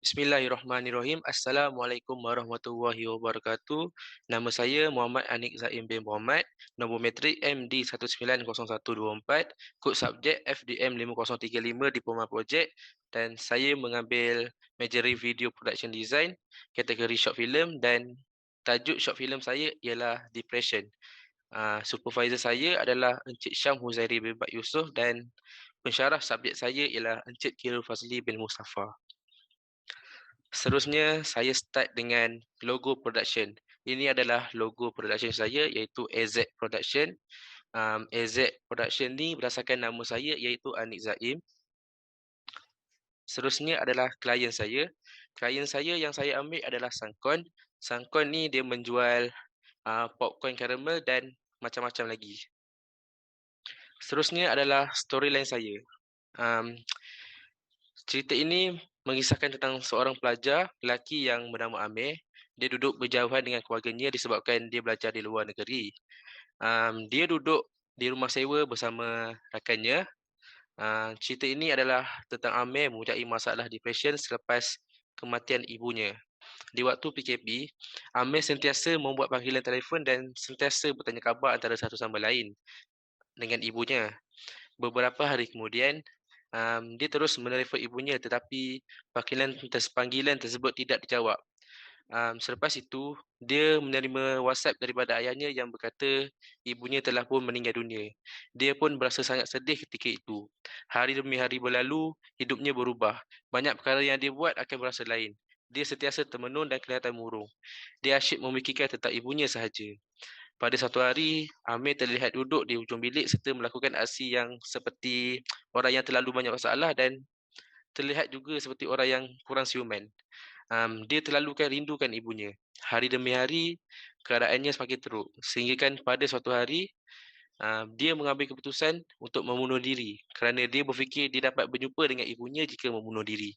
Bismillahirrahmanirrahim. Assalamualaikum warahmatullahi wabarakatuh. Nama saya Muhammad Anik Zaim bin Muhammad, nombor matrik MD190124, kod subjek FDM 5035 Diploma Projek, dan saya mengambil majori Video Production Design, kategori short film, dan tajuk short film saya ialah Depression. Supervisor saya adalah Encik Syam Huzairi bin Bak Yusof dan pensyarah subjek saya ialah Encik Khairul Fazli bin Mustafa. Seterusnya, saya start dengan logo production. Ini adalah logo production saya iaitu AZ Production. AZ Production ni berdasarkan nama saya iaitu Anik Zaim. Seterusnya adalah klien saya. Klien saya yang saya ambil adalah Sangkon. Sangkon ni dia menjual popcorn caramel dan macam-macam lagi. Seterusnya adalah storyline saya. Um, Cerita ini mengisahkan tentang seorang pelajar lelaki yang bernama Amir. Dia duduk berjauhan dengan keluarganya disebabkan dia belajar di luar negeri. Dia duduk di rumah sewa bersama rakannya. Cerita ini adalah tentang Amir mempunyai masalah depression selepas kematian ibunya. Di waktu PKP, Amir sentiasa membuat panggilan telefon dan sentiasa bertanya khabar antara satu sama lain dengan ibunya. Beberapa hari kemudian, dia terus menelefon ibunya tetapi panggilan tersebut tidak dijawab. Selepas itu, dia menerima WhatsApp daripada ayahnya yang berkata ibunya telah pun meninggal dunia. Dia pun berasa sangat sedih ketika itu. Hari demi hari berlalu, hidupnya berubah. Banyak perkara yang dia buat akan berasa lain. Dia sentiasa termenung dan kelihatan murung. Dia asyik memikirkan tentang ibunya sahaja. Pada satu hari, Amir terlihat duduk di hujung bilik serta melakukan aksi yang seperti orang yang terlalu banyak masalah dan terlihat juga seperti orang yang kurang siuman. Dia terlalukan rindukan ibunya. Hari demi hari, keadaannya semakin teruk. Sehingga kan pada suatu hari, dia mengambil keputusan untuk membunuh diri kerana dia berfikir dia dapat berjumpa dengan ibunya jika membunuh diri.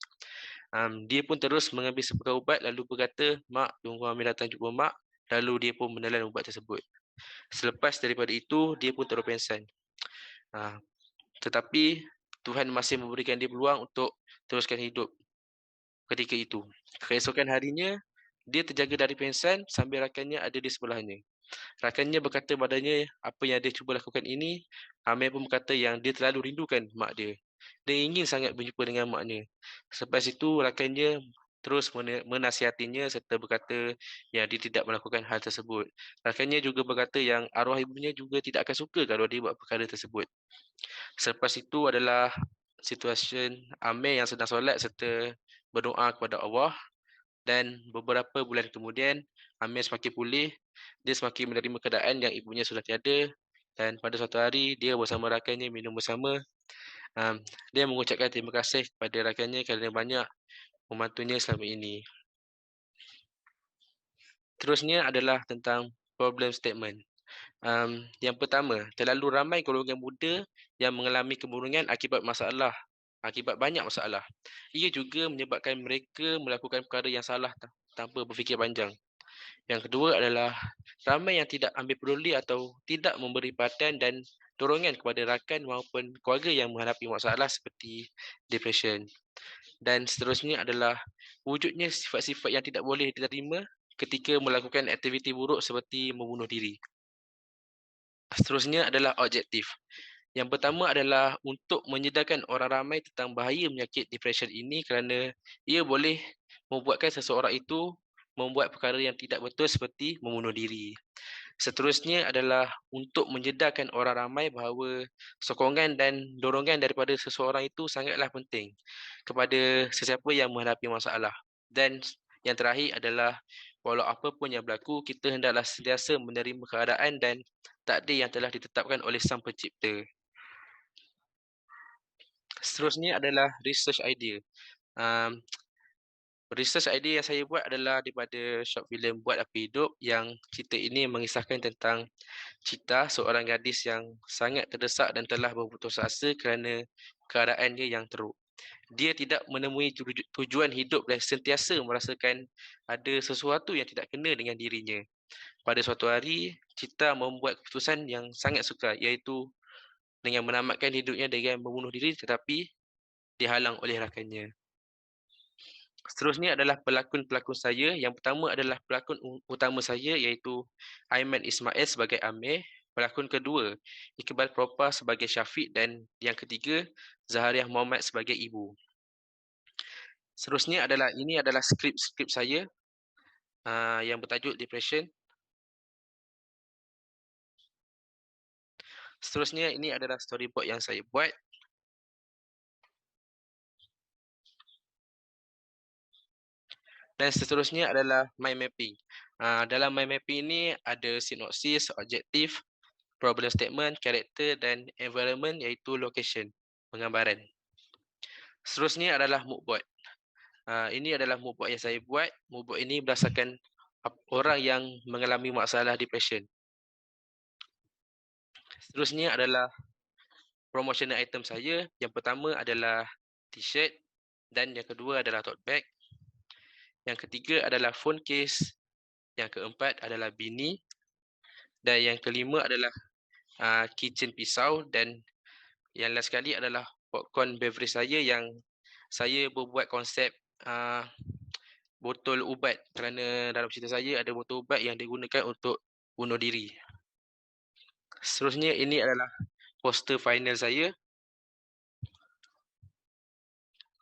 Dia pun terus mengambil sepenuh ubat lalu berkata, "Mak, tunggu Amir datang jumpa Mak." Lalu dia pun menelan ubat tersebut. Selepas daripada itu, dia pun terus pengsan. Ah, Tetapi Tuhan masih memberikan dia peluang untuk teruskan hidup ketika itu. Keesokan harinya, dia terjaga dari pengsan sambil rakannya ada di sebelahnya. Rakannya berkata padanya apa yang dia cuba lakukan ini, Amir pun berkata yang dia terlalu rindukan mak dia. Dia ingin sangat berjumpa dengan maknya. Selepas itu, rakannya terus menasihatinya serta berkata yang dia tidak melakukan hal tersebut. Rakannya juga berkata yang arwah ibunya juga tidak akan suka kalau dia buat perkara tersebut. Selepas itu adalah situasi Amir yang sedang solat serta berdoa kepada Allah dan beberapa bulan kemudian Amir semakin pulih, dia semakin menerima keadaan yang ibunya sudah tiada dan pada suatu hari dia bersama rakannya minum bersama. Dia mengucapkan terima kasih kepada rakannya kerana banyak membantunya selama ini. Terusnya adalah tentang problem statement. Yang pertama, terlalu ramai golongan muda yang mengalami kemurungan akibat banyak masalah. Ia juga menyebabkan mereka melakukan perkara yang salah tanpa berfikir panjang. Yang kedua adalah ramai yang tidak ambil peduli atau tidak memberi perhatian dan dorongan kepada rakan maupun keluarga yang menghadapi masalah seperti depression. Dan seterusnya adalah wujudnya sifat-sifat yang tidak boleh diterima ketika melakukan aktiviti buruk seperti membunuh diri. Seterusnya adalah objektif. Yang pertama adalah untuk menyedarkan orang ramai tentang bahaya penyakit depression ini kerana ia boleh membuatkan seseorang itu membuat perkara yang tidak betul seperti membunuh diri. Seterusnya adalah untuk menyedarkan orang ramai bahawa sokongan dan dorongan daripada seseorang itu sangatlah penting kepada sesiapa yang menghadapi masalah. Dan yang terakhir adalah walau apa pun yang berlaku, kita hendaklah sentiasa menerima keadaan dan takdir yang telah ditetapkan oleh Sang Pencipta. Seterusnya adalah research idea. Um, Research idea yang saya buat adalah daripada short film Buat Api Hidup yang cerita ini mengisahkan tentang Cita, seorang gadis yang sangat terdesak dan telah berputus asa kerana keadaannya yang teruk. Dia tidak menemui tujuan hidup dan sentiasa merasakan ada sesuatu yang tidak kena dengan dirinya. Pada suatu hari, Cita membuat keputusan yang sangat sukar iaitu dengan menamatkan hidupnya dengan membunuh diri tetapi dihalang oleh rakannya. Seterusnya adalah pelakon-pelakon saya. Yang pertama adalah pelakon utama saya iaitu Aiman Ismail sebagai Amir, pelakon kedua Iqbal Propa sebagai Syafiq dan yang ketiga Zahariah Mohamad sebagai ibu. Seterusnya adalah ini adalah skrip saya yang bertajuk Depression. Seterusnya ini adalah storyboard yang saya buat. Dan seterusnya adalah mind mapping. Dalam mind mapping ini ada sinopsis, objektif, problem statement, karakter dan environment iaitu location, penggambaran. Seterusnya adalah mood board. Ini adalah mood board yang saya buat. Mood board ini berdasarkan orang yang mengalami masalah depression. Seterusnya adalah promotional item saya. Yang pertama adalah t-shirt dan yang kedua adalah tote bag. Yang ketiga adalah phone case. Yang keempat adalah beanie. Dan yang kelima adalah kitchen pisau dan yang last sekali adalah popcorn beverage saya yang saya berbuat konsep botol ubat kerana dalam cerita saya ada botol ubat yang digunakan untuk bunuh diri. Seterusnya ini adalah poster final saya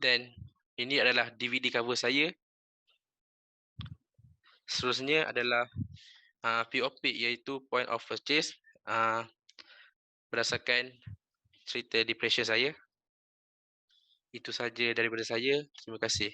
dan ini adalah DVD cover saya. Seterusnya adalah POP iaitu point of purchase berdasarkan cerita depression saya. Itu saja daripada saya. Terima kasih.